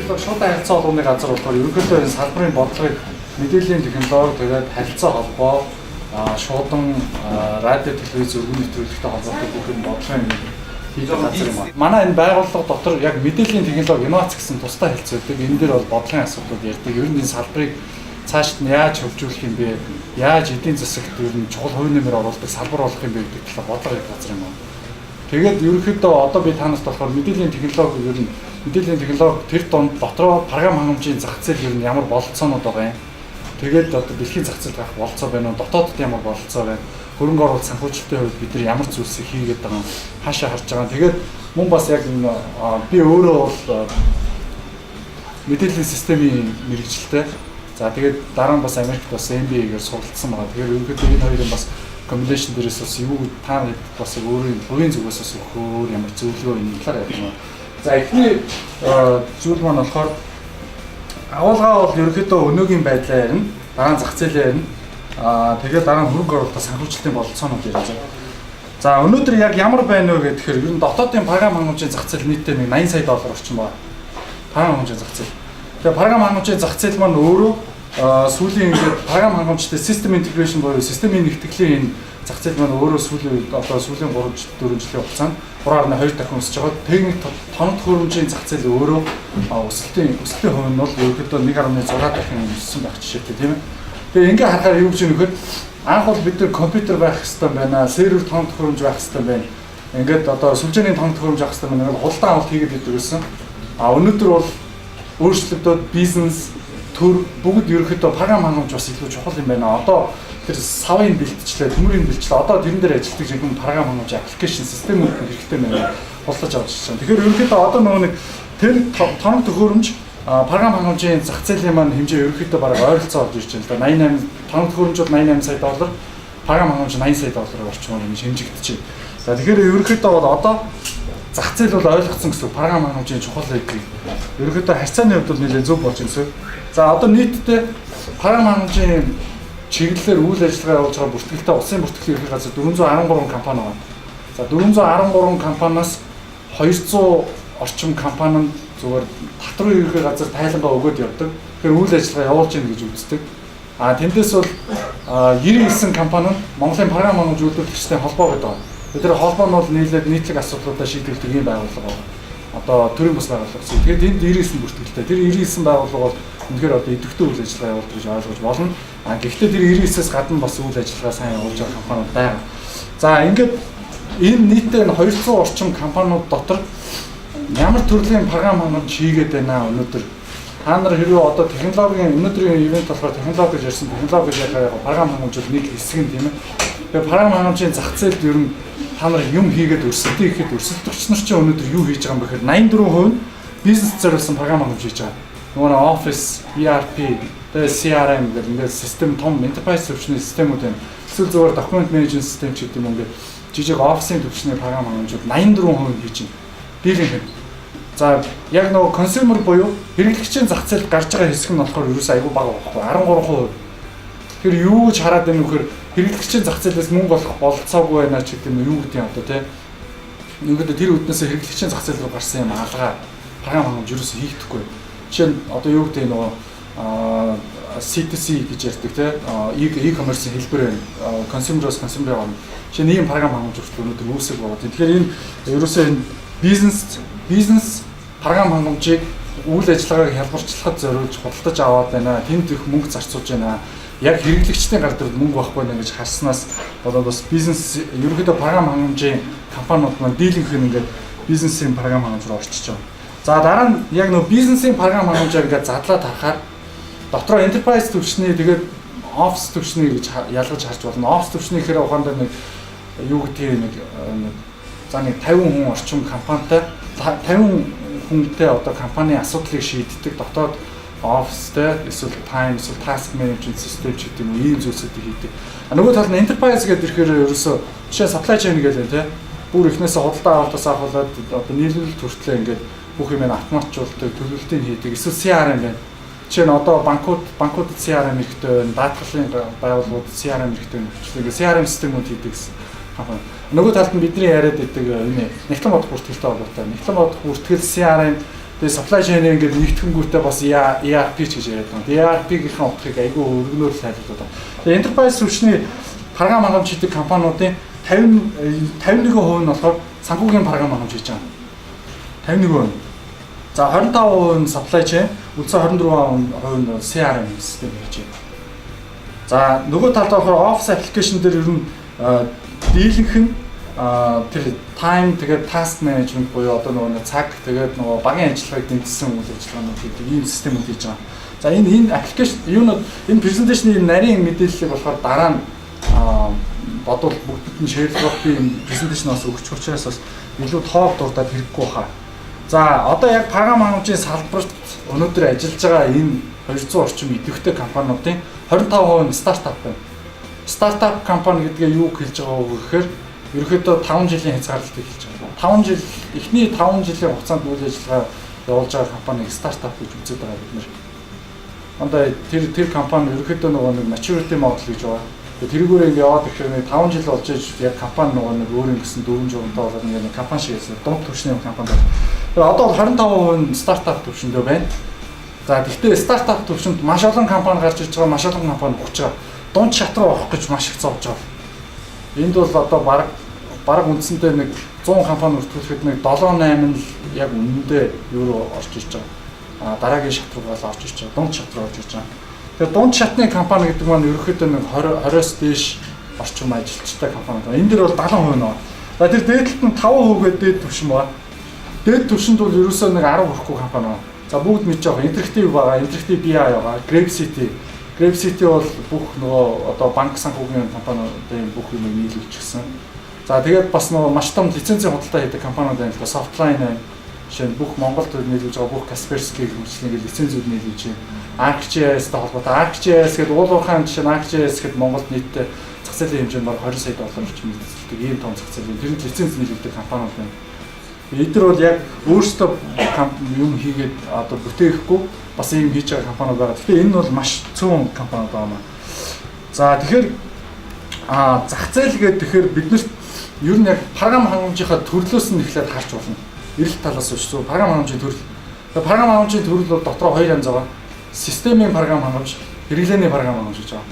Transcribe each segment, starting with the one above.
технологи шууд харилцаа болгоны газар болохоор ерөнхийдөө энэ салбарын бодлогыг мэдээллийн технологи тэгээд харилцаа холбоо шуудан радио телевиз өргөн нэвтрүүлэгтэй холбоотой бүх юм бодлогын хийж байгаа газар юм аа. Манай энэ байгууллага дотор яг мэдээллийн технологи инновац гэсэн тусдаа хэлцээдэг. Энэ дээр бол бодлогын асуудлууд ярьдаг. Ер нь энэ салбарыг цаашд нь яаж хөгжүүлэх юм бэ? Яаж эдийн засагт ер нь чухал хувь нэмэр оруулдаг салбар болох юм бэ гэдэг талаар бодлого хийх газар юм аа. Тэгээд ерөнхийдөө одоо би танаас болохоор мэдээллийн технологи ер нь мэдээллийн технологи тэр донд дотроо програм хангамжийн зах зээл ер нь ямар бололцоонууд байгаа юм. Тэгээд одоо дэлхийн зах зээлд гарах бололцоо байна уу? Дотоодд ямар бололцоо байна? Хөрөнгө оруулалт санхүүжилтийн хувьд бид нар ямар зүйлсийг хийгээд байгаа юм? Хаашаа харж байгаа юм? Тэгээд мөн бас яг би өөрөө бол мэдээллийн системийн мэрэгчлээ. За тэгээд дараа нь бас Америкт бас MBA-гээр суралцсан байгаа. Тэгэхээр ерөнхийдөө энэ хоёрын бас комбинашн дээрээс бас юу та бас өөрийн хувийн зүгээс бас өөр ямар зөвлөгөө энэ талаар ярьж байна. За эхний зүйл маань болохоор агуулгаа бол ерөнхийдөө өнөөгийн байдлаа ярина, дараа нь зах зээлээ ярина. Тэгээд дараа нь хөрөнгө оруулалт санхүүжилтийн бололцоонууд ярьж байгаа. За өнөөдөр яг ямар байна вэ гэхээр ер нь дотоодын програм хангамжийн зах зээл нийтдээ нэг $80 сая орчим байна. Програм хангамжийн зах зээл. Тэгээд програм хангамжийн зах зээл маань өөрөө сүүлийн ингээд програм хангамжтай систем интеграшн буюу системийн нэгтгэлийн энэ зах зээл маань өөрөө сүүлийн 3-4 жилийн хугацаанд 3.2 дахин өсөж байгаа. Техник тоног хөрөмжийн зах зээл өөрөө өсөлтийн хувь нь бол ерөнхийдөө 1.6 дахин өссөн байх жишээтэй тийм ээ. Тэгээ ингээ харахаар юу гэж нөхөд анх бол бид нар компьютер байх хэрэгтэй байна, сервер тоног хөрөмж байх хэрэгтэй байна. Ингээд одоо сүлжээний тоног хөрөмж байх хэрэгтэй байна. Худалдан авалт хийгээд идэг гэсэн. Өнөөдөр бол өөрчлөлтөд бизнес төр бүгд ерөнхийдөө програм хангамж бас илүү чухал юм байна. Одоо тэр савын бэлтгэлээ, төмөрийн бэлтгэлээ одоо тэрэн дээр ажилладаг жинхэнэ програм хангамж аппликейшн системүүд хэрэгтэй байна. Худалдаж авч ирсэн. Тэгэхээр ерөнхийдөө одоо нэг тэр тоног төхөөрөмж програм хангамжийн зах зээлийн маань хэмжээ ерөнхийдөө бараг ойролцоо орж ирж байна. 88 тоног төхөөрөмж бол $88 сая, програм хангамж $80 сая орчмоор энэ хэмжигдэж байна. За тэгэхээр ерөнхийдөө бол одоо зах зээл бол ойлгоцсон гэсэн програм хангамжийн чухал гэдгийг ерөнхийдөө харьцааны хувьд бол нэлээд зөв болж байна. За одоо нийтдээ програм хангамжийн чиглэлээр үйл ажиллагаа явуулж байгаа бүртгэлтэй улсын бүртгэлийн ерхий газар 413 компани байна. За 413 компаниас 200 орчим компани нь зүгээр татврын ерхий газар тайлангаа өгөөд явдаг. Тэгэхээр үйл ажиллагаа явуулж гин гэж үздэг. Тэндээс бол 99 компани нь Монголын програм хангамж үйлдвэрлэгчтэй холбоо гэдэг. Тэр холбоо нь бол нийтлэг асуудлуудаа шийдвэрлэдэг юм байгууллага байна. Одоо төрийн бас байгууллага гэсэн. Тэгээд энд 99 бүртгэлтэй. Тэр 99 байгууллага бол үнэхээр одоо идэвхтэй үйл ажиллагаа явуулдаг гэж ойлгож болно. Гэхдээ тэр 99-ээс гадна бас үйл ажиллагаа сайн явуулж байгаа компаниуд байна. За ингээд энэ нийтдээ 200 орчим компаниуд дотор ямар төрлийн програм хангамж хийгээд байна өнөөдөр. Та нар хэрвээ одоо технологийн өнөөдрийн ивент болохоор технологи гэж ярьсан. Технологи гэж яг програм хангамжууд нэг хэсэг нь тийм ээ. Тэгээд програм хангамжийн зах зээлд ер нь та нар юм хийгээд өрсөлдөж ихэд өрсөлдөгч нар чинь өнөөдөр юу хийж байгаа юм бэ гэхээр 84% нь бизнес зориулсан програм хангамж хийж байгаа. Нөгөө Office, ERP, тэгээд CRM гэх ингээд систем том enterprise төвчний системүүд байна. Эсвэл зөвхөн document management систем ч гэдэг юм ингээд жижиг офисын төвчний програм хангамжууд 84% хийж байна. Дийлэнх нь. За яг нөгөө consumer буюу хэрэглэгчийн зах зээлд гарч байгаа хэсэг нь болохоор ерөөсөө аюул бага байхгүй 13%. Тэгэхээр юу гэж хараад байна вэ гэхээр хэрэглэгчийн зах зээлээс мөнгө олох бололцоогүй байна ч гэдэг юм юу гэдэг юм одоо тийм. Ингээд тэр үднээсээ хэрэглэгчийн зах зээл рүү гарсан юм алгаа програм хангамж ерөөсөө хийгдэхгүй. Жишээ нь одоо юу гэдэг нөгөө C2C гэж ярьдаг тийм e-commerce хэлбэр байна. Consumer-оос consumer явна. Жишээ нь ийм програм хангамж өнөөдөр үүсэх болоод. Тэгэхээр энэ ерөөсөө энэ бизнес програм хангамжийг үйл ажиллагааг хялбарчлахад зориулж худалдаж аваад байна. Тэнд их мөнгө зарцуулж байна. Яг хэрэглэгчдийн гар дээр мөнгө байхгүй байна гэж харснаас болоод бас бизнес ерөнхийдөө програм хангамжийн компаниуд маань дийлэнх нь ингээд бизнесийн програм хангамж руу орчиж байгаа. За дараа нь яг нөө бизнесийн програм хангамжаа ингээд задлаад харахаар дотроо enterprise төвчний тэгээд office төвчний гэж ялгаж харж болно. Office төвчний гэхээр ухаандаа нэг юу гэдгийг нэг за нэг 50 хүн орчим компанитай 50 хүнтэй одоо компани асуудлыг шийддэг дотоод офистэй эсвэл time эсвэл task management system ч гэдэг юм ийм зүйлсүүдийг хийдэг. Нөгөө тал нь enterprise гэдэг ихээр ерөөсөө жишээ supply chain гэдэг тийм бүр ихнээсээ худалдаа авалтаас ахуулаад одоо нийлүүлэлт хүртлээ ингээд бүх юм автоматжуулдаг, төлөвлөлтийг хийдэг. Эсвэл CRM байна. Жишээ нь одоо банкудад CRM хэрэгтэй байна, даатгалын байгууллагууд CRM хэрэгтэй байна. Жишээ CRM системүүд хийдэг гэсэн компани. Нөгөө талд нь бидний яриад байдаг энэ Нягтлан бодох бүртгэлтэй холбоотой. Нягтлан бодох бүртгэл CRM Тэгээ supply chain ингээд нэгтгэнгүүтээ бас ERP ч гэж яриад байна. ERP-ийн утгыг айгүй өргөнөөр тайлбарлаад байна. Тэгээ enterprise түвшний програм хангамж хийдэг компаниудын 51% нь болохоор санхүүгийн програм хангамж хийж байгаа. 51%. За 25% нь supply chain, үлдсэн 24% нь CRM систем хийж байна. За нөгөө талд болохоор office application дээр ер нь дийлэнх нь тэр time тэгээд task management буюу одоо нөгөө цаг тэгээд нөгөө багийн ажиллагааг дэмжсэн үйл ажиллагаанууд гэдэг ийм системүүд хийж байгаа. За энэ application юунууд энэ presentation-ийн нарийн мэдээллийг болохоор дараа нь бодвол бүгдэд нь share-лох би энэ presentation-аас өгч учраас бас илүү тоог дурдаад хэрэггүй хаа. За одоо яг програм хангамжийн салбарт өнөөдөр ажиллаж байгаа энэ 200 орчим идэвхтэй компаниудын 25% нь стартап байна. Стартап компани гэдгээ юу хэлж байгаа вэ гэхээр ерөнхийдөө 5 жилийн хязгаарлалтыг хэлж байгаа. 5 жил эхний 5 жилийн хугацаанд үйл ажиллагаа явуулж байгаа компанийг стартап гэж үздэг байгаа бид нэр. Ондоо тэр компани ерөнхийдөө нөгөө нэг maturity model гэж байгаа. Тэрүүгээр ингэ яваад ирэхээр 5 жил болж яг компани нөгөө нэг өөр ингэсэн 4 журмтай болоод ингэ компани шиг гэсэн дунд түвшний компани байна. Тэгээ одоо 25% нь стартап түвшиндөө байна. За гэхдээ стартап түвшинд маш олон компани гарч ирж байгаа, маш олон компани өгч байгаа. Дунд шат руу авах гэж маш их зовж байгаа. Энд бол одоо бараг үндсэндээ нэг 100 компани бүртгүүлэхэд нэг 7-8 нь яг үнэндээ евро орж ирж байгаа. Дараагийн шат руу орж ирж байгаа. Дунд шат руу орж ирж байгаа. Тэгэхээр дунд шатны компани гэдэг маань ерөөхдөө нэг 20-оос дээш орчим ажилчтай компани байна. Энэ дэр бол 70% нөө. За тэр дээдлэлт нь 5% дээд түвшин байна. Дээд түвшинд бол ерөөсөө нэг 10 хүрэхгүй компани байна. За бүгд мэдж байгаа. Interactive байгаа, Interactive BI байгаа, Grave City бол бүх нөгөө одоо банк санхүүгийн компаниудын бүх юмыг нийлүүлчихсэн. За тэгээд бас нөгөө маш том лицензийн худалдаа хийдэг компаниуд байна л да. Softline байна. Жишээ нь бүх Монголд нийлүүлж байгаа бүх Kaspersky хэмжлэгийн лицензүүд нийлүүлж байна. ArcGIS-тай холбоотой ArcGIS гэдэг уул уурхайн жишээ нь ArcGIS гэдэг Монголд нийтдээ зах зээлийн хэмжээнд баг 20 сая доллар орчим эзэлдэг ийм том зах зээл. Тэр лиценз нийлүүлдэг компаниуд байна. Эдгээр бол яг өөрсдөө юм хийгээд одоо бүтээхгүй бас ийм хийж байгаа компаниуд байгаа. Тэгэхээр энэ бол маш цөөн компаниуд байна. За тэгэхээр зах зээл гэдэг тэгэхээр биднэрт ер нь яг програм хангамжийнхаа төрлөөс нь эхлээд харж болно. Эрэлт талаас нь шүү. Програм хангамжийн төрөл. Тэгэхээр програм хангамжийн төрөл бол дотроо хоёр янз байгаа. Системийн програм хангамж, хэрэглээний програм хангамж гэж байгаа.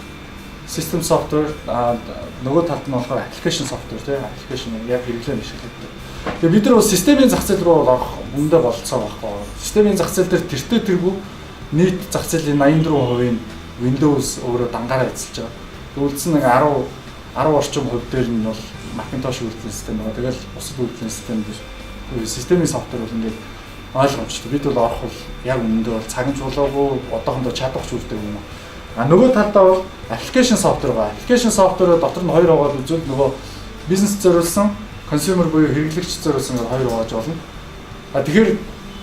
System software нөгөө талд нь болохоор application software тийм application яг хэрэглээ нь шилжүүлдэг. Тэгээ бид нар бас системийн зах зээл рүү орох үндэ болцоо байхгүй. Системийн зах зээл дээр тэртээ тэргүй нийт зах зээлийн 84% нь Windows өөрөө дангаараа эзэлж байгаа. Үлдсэн нэг 10 орчим хувь дээр нь бол Macintosh үйлдвэрлэлийн систем байгаа. Тэгэл бусад үйлдвэрлэлийн систем биш. Системийн софтвер бол ингээд ойлгомжтой. Бид бол орох бол яг үнэндээ бол цагж болоогүй одоохондоо чадварч үлддэг юм. Нөгөө талдаа бол application software байгаа. Application software дотор нь хоёр байгаа үзвэл нөгөө бизнес зориулсан consumer буюу хэрэглэгч зориулсан хоёр угааж болно. Тэгэхээр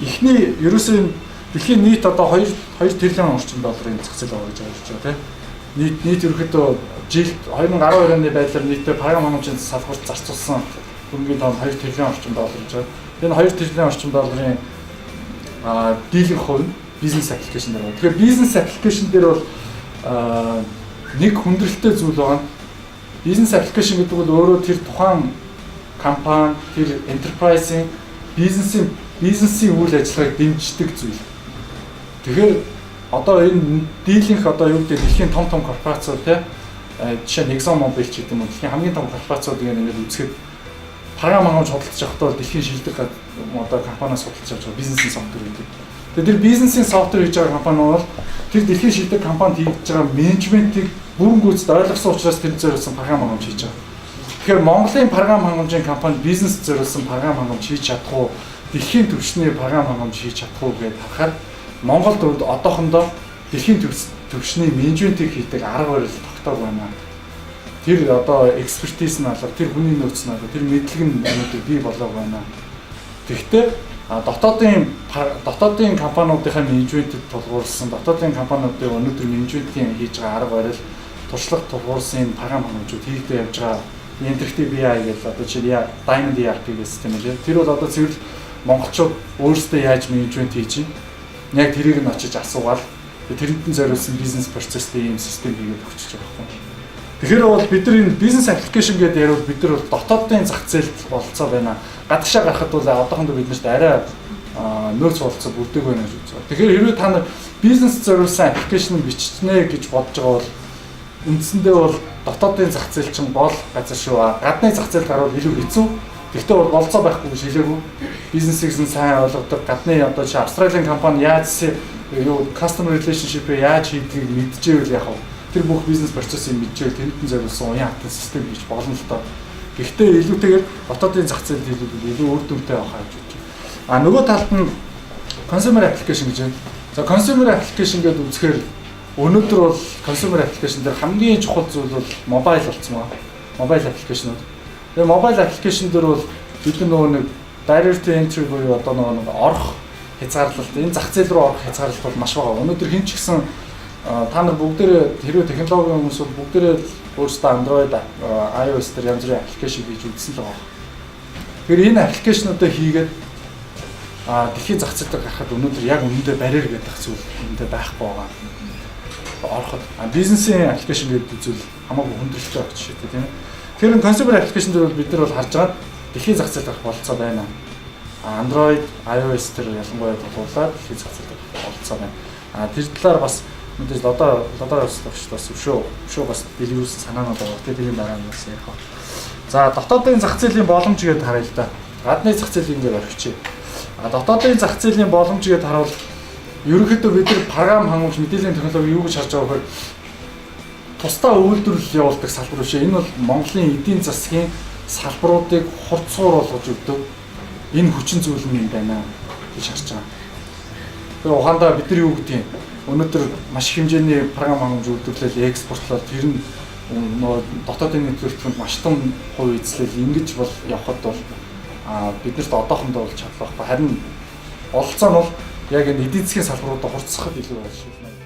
эхний ерөөсөө дэлхийн нийт одоо 2 тэрбум орчим долларын зах зээл байгаа гэж ойлгож байгаа тийм. Нийт ерөөхдөө жилд 2012 оны байдлаар нийтдээ програм хангамжийн салбарт зарцуулсан хөрөнгөний тоон 2 тэрбум орчим доллар гэж байна. Энэ 2 тэрбум орчим долларын дийлэнх хувь нь бизнес аппликейшн дээр байна. Тэгэхээр бизнес аппликейшн дээр бол нэг хүндрэлтэй зүйл байгаа. Бизнес аппликейшн гэдэг бол өөрөө тэр тухайн компани, тэр enterprise-ийн бизнесийн үйл ажиллагааг дэмждэг зүйл. Тэгэхээр одоо энэ дийлэнх одоо юу гэдэг дэлхийн том корпорациуд те жишээ нь ExxonMobil ч гэдэг юм уу дэлхийн хамгийн том корпорациуд ингээд үзэхэд програм хангамж худалдаж авахдаа дэлхийн шилдэг одоо компаниас худалдаж авч байгаа бизнесийн софтвер гэдэг. Тэгэхээр тэр бизнесийн софтвер хийж байгаа компани бол тэр дэлхийн шилдэг компанид хийж байгаа менежментийг бүрэн гүйцэд ойлгосон учраас тэр зориулсан програм хангамж хийж байгаа. Тэгэхээр Монголын програм хангамжийн компани бизнес зориулсан програм хангамж хийж чадах уу, дэлхийн түвшний програм хангамж хийж чадах уу гэдээ харахад Монголд одоохондоо дэлхийн түвшний менежментийг хийдэг арга барил тогтоог байна. Тэр одоо экспертиз нь алга, тэр хүний нөөц нь алга, тэр мэдлэг нь бий болоог байна. Тэгэхдээ дотоодын компаниудынхаа менежментэд тулгуурласан, дотоодын компаниудын өнөөдөр менежментийн хийж байгаа арга барил, туршлага тулгуурсан програм хангамжууд хийгдэж явж байгаа. Interactive BI гэдэг одоо жишээ Diamond ERP гэх систем үү. Тэр бол одоо цэвэр монголчууд өөрсдөө яаж менежмент хийж чинь яг тэрийг нь очиж асуугаад тэрэнд нь зориулсан бизнес процесстэй ийм систем хийгээд өгч байгаа байхгүй. Тэгэхээр бол бид нар энэ бизнес аппликейшн гэдэг яриул бид нар бол дотоодын зах зээлд болцоо байна. Гадагшаа гарахад бол одоохондоо биднэрт арай нөөц болцоо бүрдэг байна гэж үздэг. Тэгэхээр хэрвээ та нар бизнес зориулсан аппликейшн бичнэ гэж бодож байгаа бол үндсэндээ бол дотоодын зах зээл чинь гол газар шүү. Гадны зах зээл гарвал илүү хэцүү. Гэхдээ бол болцоо байхгүй гэж хэлээгүй. Бизнесийг сайн ойлгодог гадны одоо чи Австралийн компани яаж юу customer relationship-ийг яаж хийдгийг мэдчихвэл яг тэр бүх бизнес процессыг мэдчихвэл тэндэн зориулсан уян хатан систем гэж болно л доо. Гэхдээ илүүтэйгээр дотоодын зах зээлд илүү үр дүнтэй авах гэж бодож байна. Нөгөө талд нь consumer application гэж байна. За consumer application гэдэг үзэхээр өнөөдөр бол consumer application дээр хамгийн чухал зүйл бол mobile болсон байна. Mobile application-ууд. Тэгээ mobile application дээр бол бид нөгөө нэг barrier to entry буюу одоо нөгөө орох хязгаарлалт, энэ зах зээл рүү орох хязгаарлалт бол маш бага. Өнөөдөр хэн ч гэсэн та нар бүгдээрээ хэрвээ технологийн хүмүүс бол бүгдээрээ өөрсдөө Android, iOS дээр янз бүрийн аппликейшн хийж үзсэн л байгаа. Тэгэхээр энэ аппликейшнуудаа хийгээд дэлхийн зах зээл дээр гарахад өнөөдөр яг үнэндээ барьер гэдэг зүйл үнэндээ байхгүй байгаа. Ороход бизнесийн аппликейшн гэдэг зүйл хамаагүй хүндрэлтэй байх жишээ тийм ээ. Тэгэхээр consumer application дээр бид нар бол харж байгаа дэлхийн зах зээл гарах болцоо байна. Android, iOS дээр ялангуяа тулгуурлаад дэлхийн зах зээл гарах болцоо байна. Тэр талаар бас мэдээж лодоор бас өшөө бас дэлгэрүүлсэн санаанууд байгаа. Тэгээд энэ дараа нь бас ярих. За дотоодын зах зээлийн боломж гэдээ харъя л да. Гадны зах зээлийг ингээд орхичих. Дотоодын зах зээлийн боломж гэдээ харуул ерөнхийдөө бид нар програм хангамж мэдээллийн технологи юу гэж харж байгаа вэ? Тусдаа үйлдвэрлэл явуулдаг салбар биш. Энэ бол Монголын эдийн засгийн салбаруудыг хурцсуур болгож өгдөг энэ хүчин зүйл юм байна гэж харж байгаа. Тэр ухаандаа бид нар юу гэдэг юм? Өнөөдөр маш их хэмжээний програм хангамж үйлдвэрлэл экспортлол тэр нь нөгөө дотоодын нэтвэртэнд маш том хувь эзлэл ингэж бол явхад бол биднэрт одоохондоо бол чадлахгүй. Харин олцоо нь бол яг энэ эдийн засгийн салбаруудаа хурцсахад илүү болж байна.